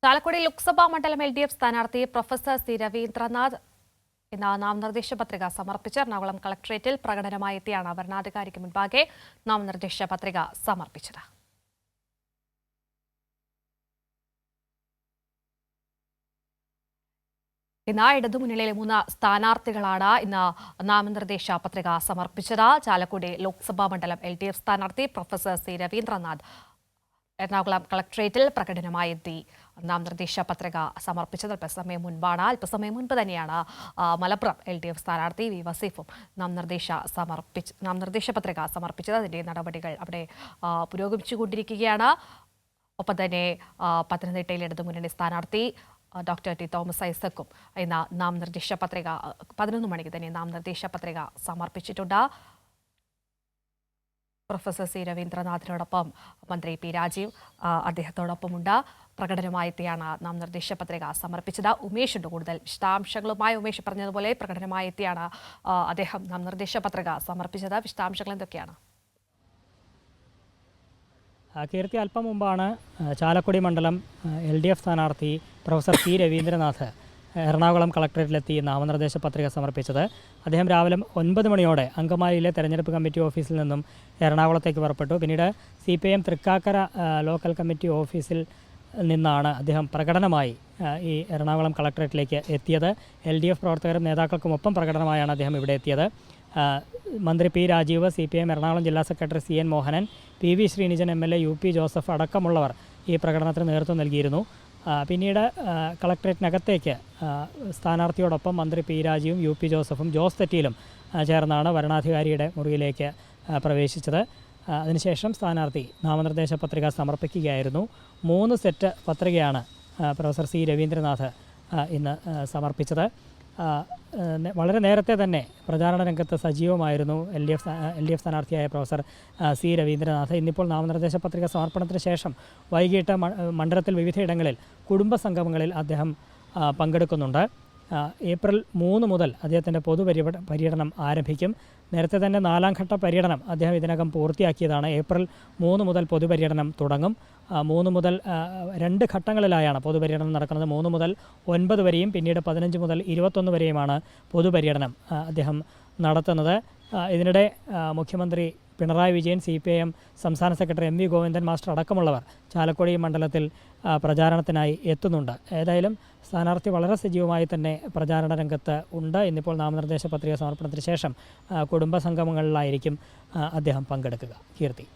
ചാലക്കുടി ലോക്സഭാ മണ്ഡലം LDF സ്ഥാനാർത്ഥി professor C Ravindranath ഇന്ന് നാമനിർദ്ദേശ പത്രിക സമർപ്പിച്ച് എറണാകുളം കളക്ടറേറ്റിൽ പ്രകടനമായി എത്തിയാണ് വരണാധികാരിക്ക് മുൻപാകെ നാമനിർദ്ദേശ പത്രിക സമർപ്പിച്ചത്. ഇന്ന് ഇടതുമുന്നണിയിലെ 3 സ്ഥാനാർത്ഥികളാണ് ഇന്ന് നാമനിർദ്ദേശ പത്രിക സമർപ്പിച്ചത്. ചാലക്കുടി ലോക്സഭാ മണ്ഡലം LDF സ്ഥാനാർത്ഥി പ്രൊഫസർ സി രവീന്ദ്രനാഥ് എറണാകുളം കളക്ടറേറ്റിൽ പ്രകടനമായി എത്തി നാമനിർദ്ദേശ പത്രിക സമർപ്പിച്ചത് അല്പസമയം മുൻപ് തന്നെയാണ് മലപ്പുറം LDF സ്ഥാനാർത്ഥി വി വസീഫും നാമനിർദ്ദേശ പത്രിക സമർപ്പിച്ചത്. അതിൻ്റെ നടപടികൾ അവിടെ പുരോഗമിച്ചുകൊണ്ടിരിക്കുകയാണ്. ഒപ്പം തന്നെ പത്തനംതിട്ടയിൽ ഇടതുമുന്നണി സ്ഥാനാർത്ഥി ഡോക്ടർ ടി തോമസ് ഐസക്കും ഇന്ന് നാമനിർദ്ദേശ പത്രിക 11 മണിക്ക് തന്നെ നാമനിർദ്ദേശ പത്രിക സമർപ്പിച്ചിട്ടുണ്ട്. പ്രൊഫസർ സി രവീന്ദ്രനാഥിനോടൊപ്പം മന്ത്രി പി രാജീവ് അദ്ദേഹത്തോടൊപ്പമുണ്ട്. പ്രകടനമായെത്തിയാണ് നാമനിർദ്ദേശ പത്രിക സമർപ്പിച്ചത്. ഉമേഷുണ്ട് കൂടുതൽ വിശദാംശങ്ങളുമായി. ഉമേഷ് പറഞ്ഞതുപോലെ പ്രകടനമായെത്തിയാണ് അദ്ദേഹം നാമനിർദ്ദേശ പത്രിക സമർപ്പിച്ചത്. വിശദാംശങ്ങൾ എന്തൊക്കെയാണ്? കീർത്തി, അല്പം മുമ്പാണ് ചാലക്കുടി മണ്ഡലം LDF സ്ഥാനാർത്ഥി പ്രൊഫസർ സി രവീന്ദ്രനാഥ് എറണാകുളം കളക്ടറേറ്റിലെത്തി നാമനിർദ്ദേശ പത്രിക സമർപ്പിച്ചത്. അദ്ദേഹം രാവിലെ 9 മണിയോടെ അങ്കമാലിയിലെ തെരഞ്ഞെടുപ്പ് കമ്മിറ്റി ഓഫീസിൽ നിന്നും എറണാകുളത്തേക്ക് പുറപ്പെട്ടു. പിന്നീട് CPIM തൃക്കാക്കര ലോക്കൽ കമ്മിറ്റി ഓഫീസിൽ നിന്നാണ് അദ്ദേഹം പ്രകടനമായി ഈ എറണാകുളം കളക്ടറേറ്റിലേക്ക് എത്തിയത്. LDF പ്രവർത്തകരും നേതാക്കൾക്കുമൊപ്പം പ്രകടനമായാണ് അദ്ദേഹം ഇവിടെ എത്തിയത്. മന്ത്രി പി രാജീവ്, CPIM എറണാകുളം ജില്ലാ secretary CN Mohanan, PV Sreenijan MLA, UP Joseph അടക്കമുള്ളവർ ഈ പ്രകടനത്തിന് നേതൃത്വം നൽകിയിരുന്നു. പിന്നീട് കളക്ടറേറ്റിനകത്തേക്ക് സ്ഥാനാർത്ഥിയോടൊപ്പം മന്ത്രി പി രാജീവും UP ജോസഫും ജോസ് തെറ്റിയിലും ചേർന്നാണ് വരണാധികാരിയുടെ മുറിയിലേക്ക് പ്രവേശിച്ചത്. അതിനുശേഷം സ്ഥാനാർത്ഥി നാമനിർദ്ദേശ പത്രിക സമർപ്പിക്കുകയായിരുന്നു. 3 സെറ്റ് പത്രികയാണ് പ്രൊഫസർ സി രവീന്ദ്രനാഥ് ഇന്ന് സമർപ്പിച്ചത്. വളരെ നേരത്തെ തന്നെ പ്രചാരണ രംഗത്ത് സജീവമായിരുന്നു LDF സ്ഥാനാർത്ഥിയായ പ്രൊഫസർ സി രവീന്ദ്രനാഥ്. ഇന്നിപ്പോൾ നാമനിർദ്ദേശ പത്രിക സമർപ്പണത്തിന് ശേഷം വൈകിട്ട് മണ്ഡലത്തിൽ വിവിധയിടങ്ങളിൽ കുടുംബ സംഗമങ്ങളിൽ അദ്ദേഹം പങ്കെടുക്കുന്നുണ്ട്. ഏപ്രിൽ 3 മുതൽ അദ്ദേഹത്തിൻ്റെ പര്യടനം ആരംഭിക്കും. നേരത്തെ തന്നെ 4ാം ഘട്ട പര്യടനം അദ്ദേഹം ഇതിനകം പൂർത്തിയാക്കിയതാണ്. ഏപ്രിൽ 3 മുതൽ പൊതുപര്യടനം തുടങ്ങും. 3 മുതൽ 2 ഘട്ടങ്ങളിലായാണ് പൊതുപര്യടനം നടക്കുന്നത്. 3 മുതൽ 9 വരെയും പിന്നീട് 15 മുതൽ 21 വരെയുമാണ് പൊതുപര്യടനം അദ്ദേഹം നടത്തുന്നത്. ഇതിനിടെ മുഖ്യമന്ത്രി പിണറായി വിജയൻ, CPIM സംസ്ഥാന സെക്രട്ടറി MV ഗോവിന്ദൻ മാസ്റ്റർ അടക്കമുള്ളവർ ചാലക്കുടി മണ്ഡലത്തിൽ പ്രചാരണത്തിനായി എത്തുന്നുണ്ട്. ഏതായാലും സ്ഥാനാർത്ഥി വളരെ സജീവമായി തന്നെ പ്രചാരണ രംഗത്ത് ഉണ്ട്. ഇന്നിപ്പോൾ നാമനിർദ്ദേശ പത്രിക സമർപ്പണത്തിന് ശേഷം കുടുംബ സംഗമങ്ങളിലായിരിക്കും അദ്ദേഹം പങ്കെടുക്കുക. കീർത്തി.